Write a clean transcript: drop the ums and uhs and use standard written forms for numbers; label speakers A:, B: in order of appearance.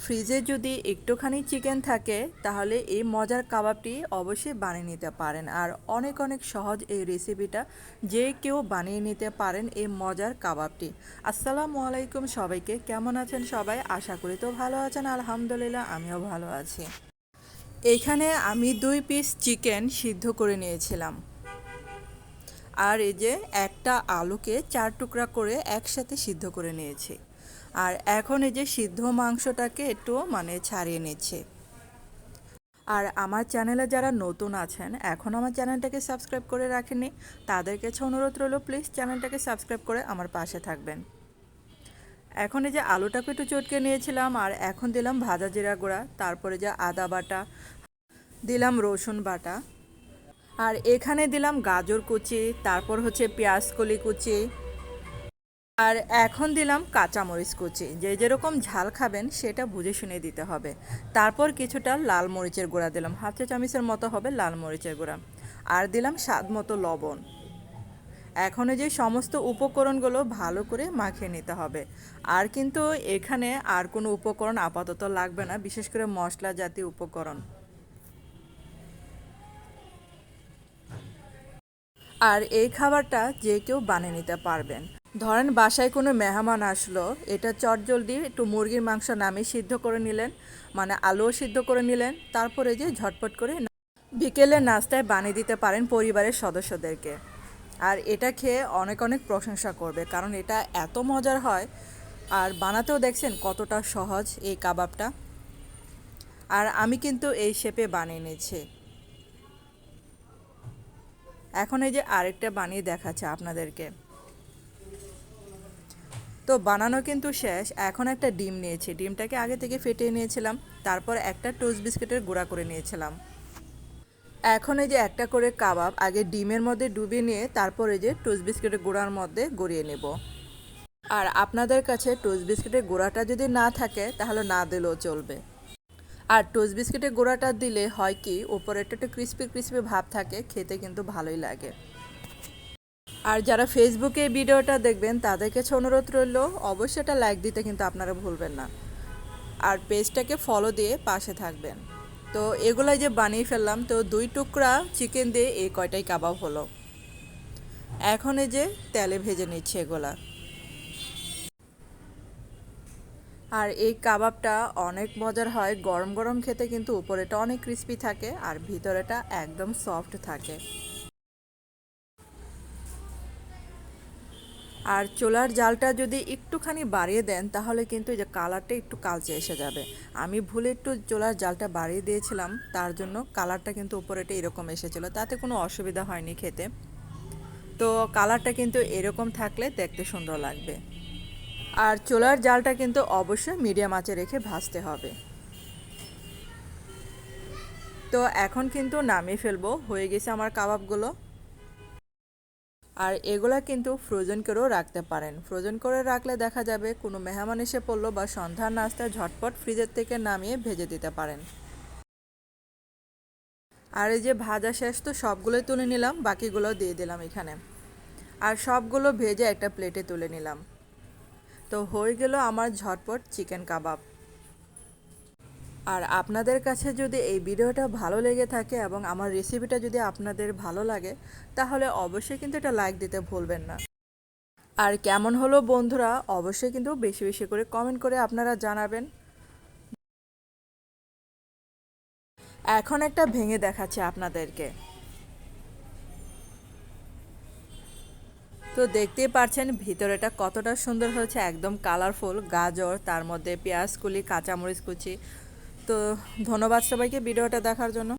A: ফ্রিজে যদি একটুখানি চিকেন থাকে তাহলে এই মজার কাবাবটি অবশ্যই বানিয়ে নিতে পারেন। আর অনেক অনেক সহজ এই রেসিপিটা, যে কেউ বানিয়ে নিতে পারেন এই মজার কাবাবটি। আসসালামু আলাইকুম সবাইকে, কেমন আছেন সবাই? আশা করি তো ভালো আছেন। আলহামদুলিল্লাহ, আমিও ভালো আছি। এইখানে আমি 2 পিস চিকেন সিদ্ধ করে নিয়েছিলাম। আর এই যে একটা আলুকে 4 টুকরা করে একসাথে সিদ্ধ করে নিয়েছি। আর এখন এই যে সিদ্ধ মাংসটাকে একটু ছাড়িয়ে নিচ্ছে। আর আমার চ্যানেলে যারা নতুন আছেন, এখন আমার চ্যানেলটাকে সাবস্ক্রাইব করে রাখেননি, তাদের কাছে অনুরোধ রইল প্লিজ চ্যানেলটাকে সাবস্ক্রাইব করে আমার পাশে থাকবেন। এখন এই যে আলুটাকে একটু চটকে নিয়েছিলাম, আর এখন দিলাম ভাজা জিরা গুঁড়া, তারপরে যে আদা বাটা দিলাম, রসুন বাটা, আর এখানে দিলাম গাজর কুচি, তারপর হচ্ছে পেঁয়াজ কলি কুচি, আর এখন দিলাম কাঁচামরিচ কুচি। যে যেরকম ঝাল খাবেন সেটা বুঝে শুনে দিতে হবে। তারপর কিছুটা লাল মরিচের গুঁড়া দিলাম, হাফ চা চামচের মতো হবে লাল মরিচের গুঁড়া, আর দিলাম স্বাদ মতো লবণ। এখন এই যে সমস্ত উপকরণগুলো ভালো করে মাখিয়ে নিতে হবে। আর কিন্তু এখানে আর কোনো উপকরণ আপাতত লাগবে না, বিশেষ করে মশলা জাতীয় উপকরণ। আর এই খাবারটা যে কেউ বানিয়ে নিতে পারবেন। ধরেন বাসায় কোনো মেহমান আসলো, এটা চটজলদি একটু মুরগির মাংস নামিয়ে সিদ্ধ করে নিলেন, আলুও সিদ্ধ করে নিলেন, তারপরে যে ঝটপট করে বিকেলের নাস্তায় বানিয়ে দিতে পারেন পরিবারের সদস্যদেরকে। আর এটা খেয়ে অনেক অনেক প্রশংসা করবে, কারণ এটা এত মজার হয়। আর বানাতেও দেখছেন কতটা সহজ এই কাবাবটা। আর আমি কিন্তু এই শেপে বানিয়ে নিয়েছি। এখন এই যে আরেকটা বানিয়ে দেখাচ্ছে আপনাদেরকে। তো বানানো কিন্তু শেষ। এখন একটা ডিম নিয়েছি, ডিমটাকে আগে থেকে ফেটিয়ে নিয়েছিলাম, তারপর একটা টোস্ট বিস্কুটের গুঁড়া করে নিয়েছিলাম। এখন এই যে একটা করে কাবাব আগে ডিমের মধ্যে ডুবিয়ে নিয়ে তারপর এই যে টোস্ট বিস্কুটের গুঁড়ার মধ্যে গড়িয়ে নেব। আর আপনাদের কাছে টোস্ট বিস্কুটের গুঁড়াটা যদি না থাকে তাহলে না দিলেও চলবে। আর টোস্ট বিস্কুটের গুঁড়াটা দিলে হয় কি, উপরেটা একটু ক্রিস্পি ক্রিস্পি ভাব থাকে, খেতে কিন্তু ভালোই লাগে। আর যারা ফেসবুকে ভিডিওটা দেখবেন তাদের কাছে অনুরোধ রইল অবশ্যই এটা লাইক দিতে কিন্তু আপনারা ভুলবেন না। আর পেজটাকে ফলো দিয়ে পাশে থাকবেন। তো এগুলাই যে বানিয়ে ফেললাম, তো 2 টুকরা চিকেন দিয়ে এই কয়টাই কাবাব হলো। এখন এই যে তেলে ভেজে নিচ্ছে এগুলা। আর এই কাবাবটা অনেক মজার হয়, গরম গরম খেতে কিন্তু উপরেটা অনেক ক্রিস্পি থাকে আর ভিতরেটা একদম সফট থাকে। আর চুলার জালটা যদি একটুখানি বাড়িয়ে দেন তাহলে কিন্তু এই যে কালারটা একটু কালচে এসে যাবে। আমি ভুলে একটু চুলার জালটা বাড়িয়ে দিয়েছিলাম, তার জন্য কালারটা কিন্তু উপরেটা এরকম এসেছিলো, তাতে কোনো অসুবিধা হয়নি খেতে। তো কালারটা কিন্তু এরকম থাকলে দেখতে সুন্দর লাগবে। আর চুলার জালটা কিন্তু অবশ্যই মিডিয়াম আঁচে রেখে ভাজতে হবে। তো এখন কিন্তু নামিয়ে ফেলবো, হয়ে গেছে আমার কাবাবগুলো। আর এগুলা কিন্তু ফ্রোজেন করেও রাখতে পারেন। ফ্রোজেন করে রাখলে দেখা যাবে কোনো মেহমান এসে পড়লো বা সন্ধ্যার নাস্তায় ঝটপট ফ্রিজের থেকে নামিয়ে ভেজে দিতে পারেন। আর এই যে ভাজা শেষ, তো সবগুলোই তুলে নিলাম, বাকিগুলো দিয়ে দিলাম এখানে। আর সবগুলো ভেজে একটা প্লেটে তুলে নিলাম। তো হয়ে গেল আমার ঝটপট চিকেন কাবাব। আর আপনাদের কাছে যদি এই ভিডিওটা ভালো লেগে থাকে এবং আমার রেসিপিটা যদি আপনাদের ভালো লাগে, তাহলে অবশ্যই কিন্তু এটা লাইক দিতে ভুলবেন না। আর কেমন হলো বন্ধুরা, অবশ্যই কিন্তু বেশি বেশি করে কমেন্ট করে আপনারা জানাবেন। এখন একটা ভেঙে দেখাচ্ছি আপনাদেরকে। তো দেখতেই পাচ্ছেন ভিতরেটা কতটা সুন্দর হয়েছে, একদম কালারফুল। গাজর, তার মধ্যে পেঁয়াজ কুলি, কাঁচামরিচ কুচি। তো ধন্যবাদ সবাইকে ভিডিওটা দেখার জন্য।